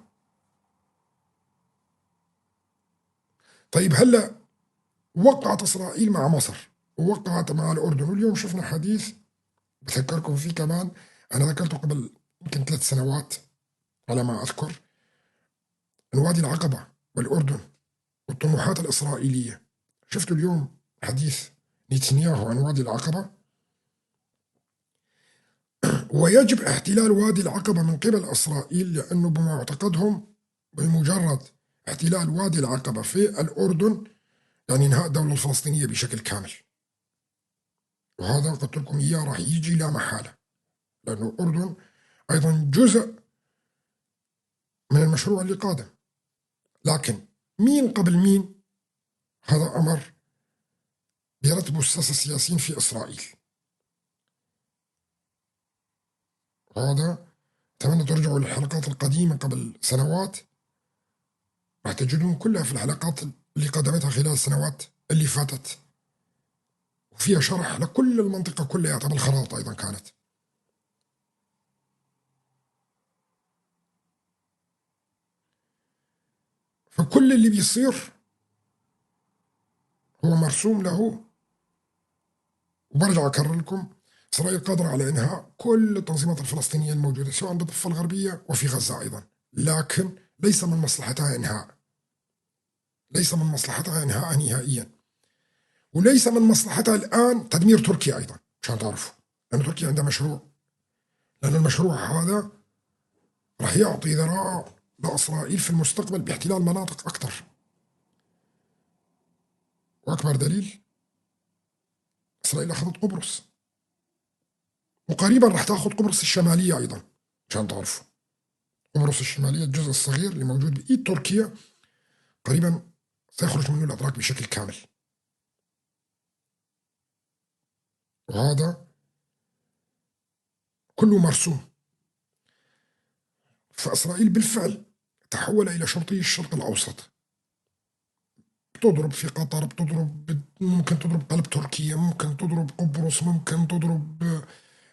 Speaker 1: طيب هلا وقعت إسرائيل مع مصر ووقعت مع الأردن، واليوم شفنا حديث بذكركم فيه كمان، أنا ذكرته قبل يمكن 3 سنوات على ما أذكر، من وادي العقبة والأردن والطموحات الإسرائيلية. شفتوا اليوم حديث نتنياهو عن وادي العقبة، ويجب احتلال وادي العقبة من قبل إسرائيل، لأنه بمعتقدهم بمجرد احتلال وادي العقبة في الأردن يعني انهاء الدولة الفلسطينية بشكل كامل. وهذا قلت لكم إياه راح يجي لا محالة، لأنه الأردن أيضا جزء من المشروع اللي قادم. لكن مين قبل مين هذا أمر بيرتبوا الساسة السياسيين في إسرائيل. هذا أتمنى ترجعوا للحلقات القديمة قبل سنوات راح تجدون كلها في الحلقات اللي قدمتها خلال السنوات اللي فاتت، وفيها شرح لكل المنطقة كلها بالخرائط أيضا كانت. فكل اللي بيصير هو مرسوم له. وبرجع أكرر لكم، إسرائيل قادرة على إنهاء كل التنظيمات الفلسطينية الموجودة سواء بالضفة الغربية وفي غزة أيضا، لكن ليس من مصلحتها إنهاء، ليس من مصلحتها إنهاء نهائيا، وليس من مصلحتها الآن تدمير تركيا أيضا، عشان تعرفوا، لأن تركيا عندها مشروع، لأن المشروع هذا راح يعطي ذراع لإسرائيل في المستقبل باحتلال مناطق أكثر. وأكبر دليل إسرائيل أخذت قبرص، وقريبا راح تأخذ قبرص الشمالية أيضا، عشان تعرفوا. قبرص الشمالية الجزء الصغير اللي موجود بإيد تركيا قريبا سيخرج منه الأتراك بشكل كامل. وهذا كله مرسوم. فإسرائيل بالفعل تحول إلى شرطي الشرق الأوسط، بتضرب في قطر، بتضرب، ممكن تضرب قلب تركيا، ممكن تضرب قبرص، ممكن تضرب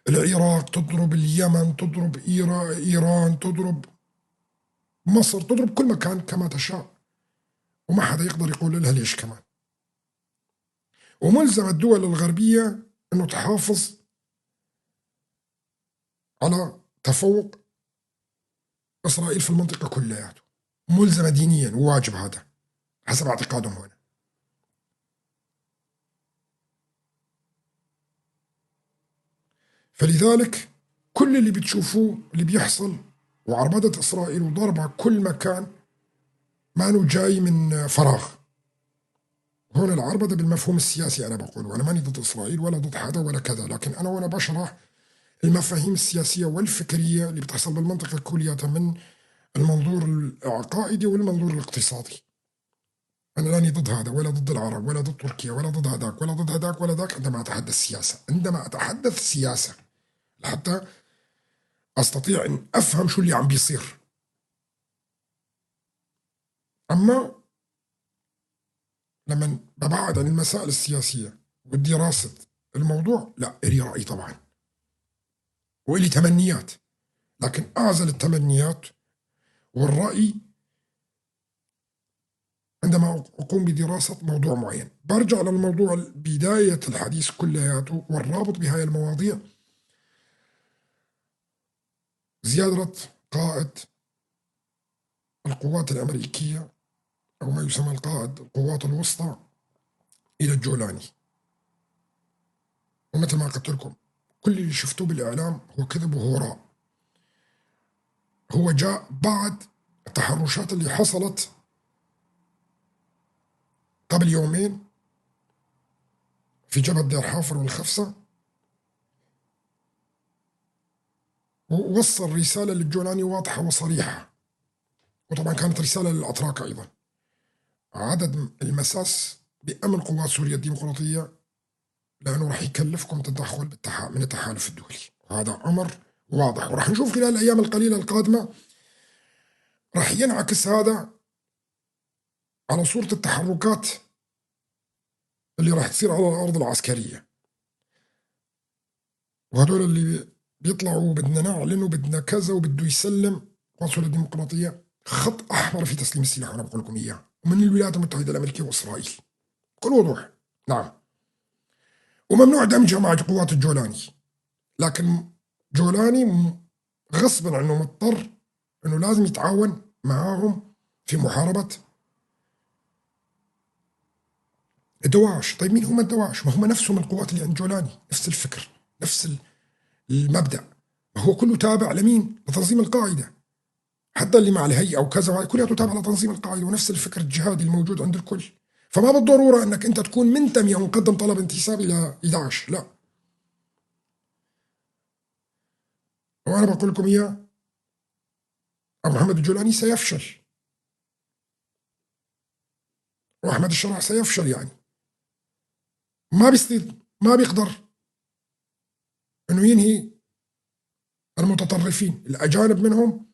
Speaker 1: العراق، تضرب اليمن، تضرب إيران، تضرب مصر، تضرب كل مكان كما تشاء، وما حدا يقدر يقول لها ليش كمان. وملزم الدول الغربية أنه تحافظ على تفوق إسرائيل في المنطقة كلها، ملزمة دينيا وواجب هذا حسب اعتقادهم هنا. فلذلك كل اللي بتشوفوه اللي بيحصل وعربدة إسرائيل وضربها كل مكان ما أنه جاي من فراغ. هون العربدة بالمفهوم السياسي أنا بقول، وأنا ماني ضد إسرائيل ولا ضد حدا ولا كذا، لكن أنا وأنا بشرح المفاهيم السياسية والفكرية اللي بتحصل بالمنطقة كلياتها من المنظور العقائدي والمنظور الاقتصادي. أنا لاني ضد هذا ولا ضد العرب ولا ضد تركيا ولا ضد هذاك ولا ضد هذاك ولا ذاك، عندما أتحدث سياسة، عندما أتحدث سياسة لحتى أستطيع أن أفهم شو اللي عم بيصير. أما لما ببعد عن المسائل السياسية والدراسة الموضوع، لا، إلي رأي طبعا وإلي تمنيات، لكن أعزل التمنيات والرأي عندما أقوم بدراسة موضوع معين. برجع للموضوع بداية الحديث كلياته والرابط بهاي المواضيع. زيارة قائد القوات الأمريكية أو ما يسمى القائد القوات الوسطى إلى الجولاني، ومثل ما قلت لكم كل اللي شفتوه بالإعلام هو كذب وهراء. هو جاء بعد التحرشات اللي حصلت قبل يومين في جبهة دير حافر والخفصة، ووصل رسالة للجولاني واضحة وصريحة، وطبعا كانت رسالة للأتراك أيضا: عدد المساس بأمن قوات سوريا الديمقراطية، لأنه راح يكلفكم تدخل من التحالف الدولي، وهذا أمر واضح. وراح نشوف خلال الأيام القليلة القادمة راح ينعكس هذا على صورة التحركات اللي راح تصير على الأرض العسكرية. وهدول اللي بيطلعوا بدنا نعلن وبدنا كذا وبده يسلم قوات سوريا الديمقراطية، خط أحمر في تسليم السلاح، وأنا بقول لكم إياه، من الولايات المتحدة الأمريكية وإسرائيل بكل وضوح. نعم، وممنوع دمجها مع قوات الجولاني، لكن جولاني غصبا عنه مضطر انه لازم يتعاون معاهم في محاربة الدواعش. طيب مين هم الدواعش؟ ما هم نفسهم القوات اللي عند جولاني، نفس الفكر، نفس المبدأ، هو كله تابع لمين؟ لتنظيم القاعدة، حتى اللي مع الهيئة أو كذا كله تابع لتنظيم القاعدة، ونفس الفكر الجهادي الموجود عند الكل. فما بالضرورة أنك أنت تكون منتمي أو مقدم طلب انتساب إلى داعش، لا. وأنا بقول لكم إياه، أبو محمد الجولاني سيفشل، وأحمد الشرع سيفشل، يعني ما بيقدر انه ينهي المتطرفين الاجانب منهم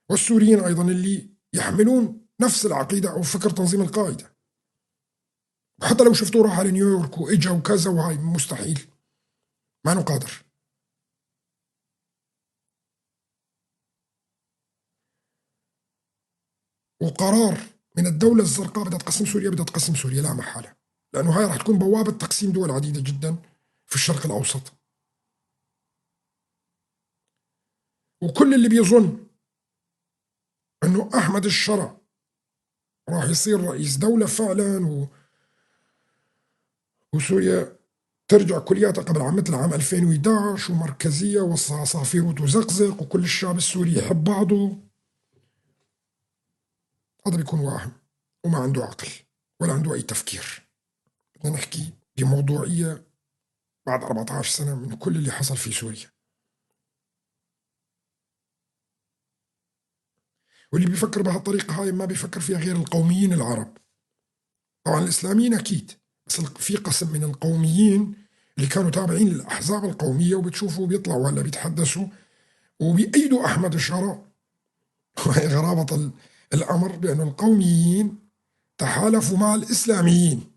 Speaker 1: والسوريين ايضا اللي يحملون نفس العقيدة أو فكر تنظيم القاعدة، وحتى لو شفتوه راح على نيويورك وإجا وكذا، وهاي مستحيل، ما أنه قادر. وقرار من الدولة الزرقاء بدها تقسم سوريا، بدها تقسم سوريا لا محالة، لأنه هاي راح تكون بوابة تقسيم دول عديدة جدا في الشرق الأوسط. وكل اللي بيظن أنه أحمد الشرع راح يصير رئيس دولة فعلا وسوريا ترجع كلياتها قبل مثل عام 2011 ومركزية والصعصعفير وتزقزق وكل الشعب السوري يحب بعضه، هذا بيكون واهم وما عنده عقل ولا عنده أي تفكير. بدنا نحكي بموضوعية بعد 14 سنة من كل اللي حصل في سوريا. واللي بيفكر بهالطريقة هاي ما بيفكر فيها غير القوميين العرب، طبعا الإسلاميين أكيد، بس في قسم من القوميين اللي كانوا تابعين للأحزاب القومية وبتشوفوا بيطلعوا هلا بيتحدثوا وبيأيدوا أحمد الشرع. وهي غرابة الأمر، بأن القوميين تحالفوا مع الإسلاميين،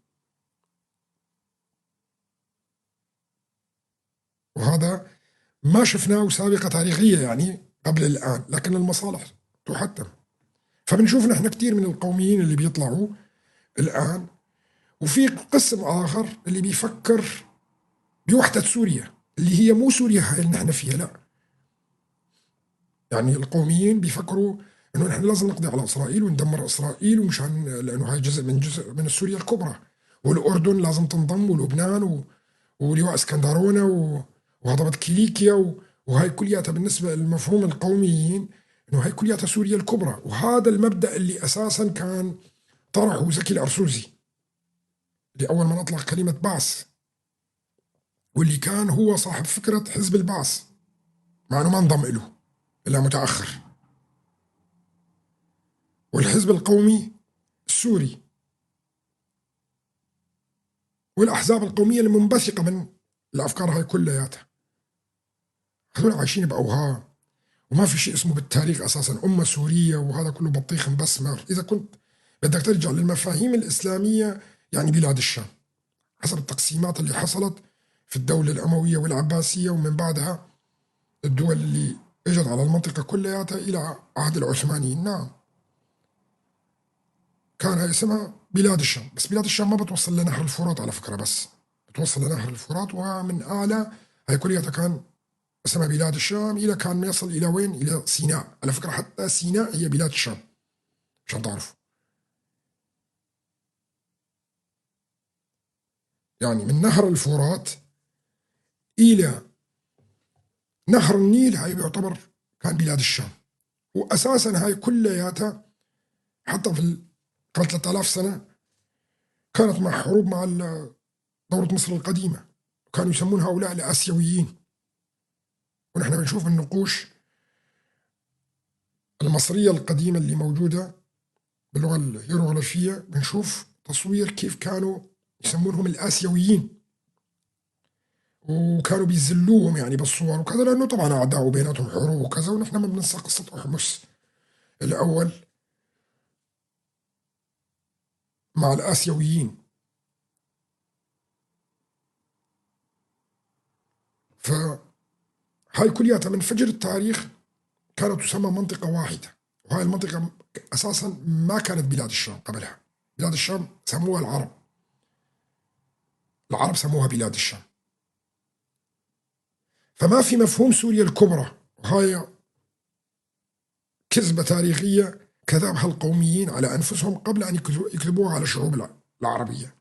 Speaker 1: وهذا ما شفناه سابقة تاريخية يعني قبل الآن، لكن المصالح تحتم. فبنشوف نحن كثير من القوميين اللي بيطلعوا الآن، وفي قسم آخر اللي بيفكر بوحدة سوريا اللي هي مو سوريا هاي اللي نحن فيها، لا. يعني القوميين بيفكروا انه نحن لازم نقضي على اسرائيل وندمر اسرائيل، ومشان لانه هاي جزء من سوريا الكبرى، والاردن لازم تنضم، ولبنان ولواء اسكندرونه وهضبه كيليكيا وهاي كلياتها بالنسبه للمفهوم القوميين انه هاي كلياتها سوريا الكبرى. وهذا المبدا اللي اساسا كان طرحه زكي الارسوزي، اللي اول ما نطلق كلمه بعث، واللي كان هو صاحب فكره حزب البعث، مع انه ما انضم له الا متاخر. والحزب القومي السوري والأحزاب القومية المنبثقة من الأفكار هاي كلياتها، هذول عايشين بأوهام، وما في شيء اسمه بالتاريخ أساسا أمة سورية، وهذا كله بطيخ مبسمر. إذا كنت بدك ترجع للمفاهيم الإسلامية يعني بلاد الشام حسب التقسيمات اللي حصلت في الدولة الأموية والعباسية، ومن بعدها الدول اللي اجت على المنطقة كلياتها إلى عهد العثمانيين. نعم، كان هاي اسمها بلاد الشام، بس بلاد الشام ما بتوصل لنهر الفرات على فكرة، بس بتوصل لنهر الفرات، ومن أعلى هاي كلياتها كان اسمها بلاد الشام إلى كان يصل إلى وين؟ إلى سيناء. على فكرة حتى سيناء هي بلاد الشام عشان تعرفوا. يعني من نهر الفرات إلى نهر النيل هاي بيعتبر كان بلاد الشام. وأساسا هاي كلياتها حتى في قبل 3000 سنة كانت مع حروب مع دولة مصر القديمة، وكانوا يسمون هؤلاء الآسيويين. ونحن بنشوف النقوش المصرية القديمة اللي موجودة باللغة الهيروغليفية، بنشوف تصوير كيف كانوا يسمونهم الآسيويين، وكانوا بيذلوهم يعني بالصور وكذا، لأنه طبعا أعداء وبيناتهم حروب وكذا. ونحن ما بننسى قصة أحمس الأول مع الآسيويين. فهاي كلياتها من فجر التاريخ كانت تسمى منطقة واحدة، وهاي المنطقة أساسا ما كانت بلاد الشام قبلها. بلاد الشام سموها العرب سموها بلاد الشام. فما في مفهوم سوريا الكبرى، وهاي كذبة تاريخية كذبها القوميين على أنفسهم قبل أن يكذبوها على الشعوب العربية.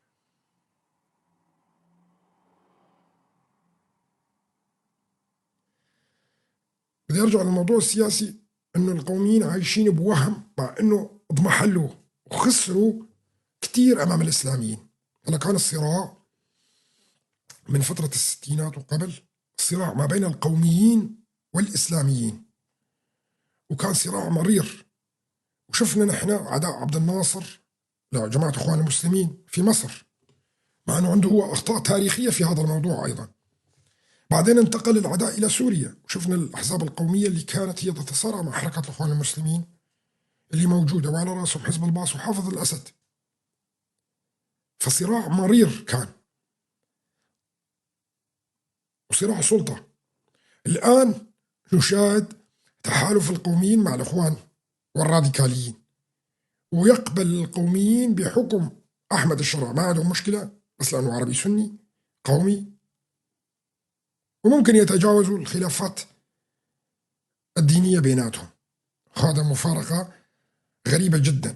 Speaker 1: بدي أرجع للموضوع السياسي، أنه القوميين عايشين بوهم، مع أنه اضمحلوا وخسروا كتير أمام الإسلاميين. هلا كان الصراع من فترة الستينات وقبل، صراع ما بين القوميين والإسلاميين، وكان صراع مرير. وشفنا نحن عداء عبد الناصر لجماعة إخوان المسلمين في مصر، مع أنه عنده هو أخطاء تاريخية في هذا الموضوع أيضا. بعدين انتقل العداء إلى سوريا، وشفنا الأحزاب القومية اللي كانت هي تتصارع مع حركة الإخوان المسلمين اللي موجودة وعلى رأسهم حزب الباص وحافظ الأسد. فصراع مرير كان، وصراع سلطة. الآن نشاهد تحالف القوميين مع الإخوان والراديكاليين، ويقبل القوميين بحكم أحمد الشرع، ما عندهم مشكلة بس لأنه عربي سني قومي، وممكن يتجاوزوا الخلافات الدينية بيناتهم. هذا مفارقة غريبة جدا،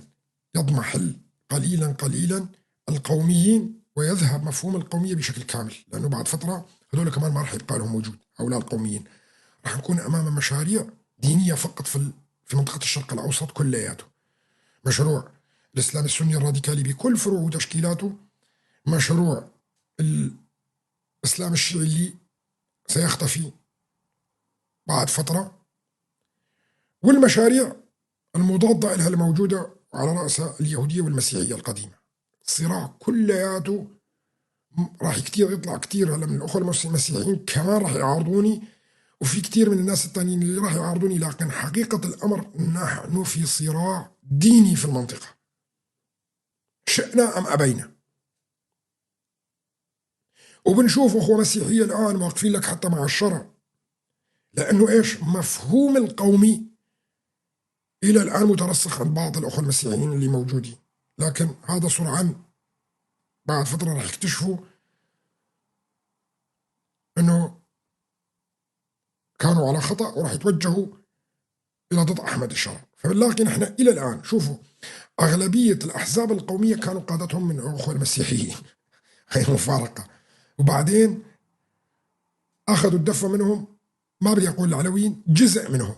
Speaker 1: يضمحل قليلا قليلا القوميين ويذهب مفهوم القومية بشكل كامل، لأنه بعد فترة هذول كمان ما راح يبقى لهم وجود. هؤلاء القوميين راح نكون أمام مشاريع دينية فقط في منطقة الشرق الأوسط كلياته. مشروع الإسلام السني الراديكالي بكل فروعه وتشكيلاته، مشروع الإسلام الشيعي اللي سيختفي بعد فترة، والمشاريع المضادة لها الموجودة على رأسها اليهودية والمسيحية القديمة. الصراع كلياته راح كتير يطلع كتير هلا من الأخوة المسيحيين كمان راح يعارضوني، وفي كتير من الناس التانيين اللي راح يعارضوني، لكن حقيقة الأمر نحن في صراع ديني في المنطقة، شئنا أم أبينا. وبنشوف أخوة مسيحية الآن واقفين لك حتى مع الشرع، لأنه إيش؟ مفهوم القومي إلى الآن مترسخ عند بعض الأخوة المسيحيين اللي موجودين، لكن هذا سرعان بعد فترة راح يكتشفوا أنه كانوا على خطأ وراح يتوجهوا إلى ضد أحمد الشرع. فلكن إحنا إلى الآن شوفوا أغلبية الأحزاب القومية كانوا قادتهم من الأخوة المسيحيين هي مفارقة، وبعدين أخذوا الدفة منهم، ما بدي أقول العلويين، جزء منهم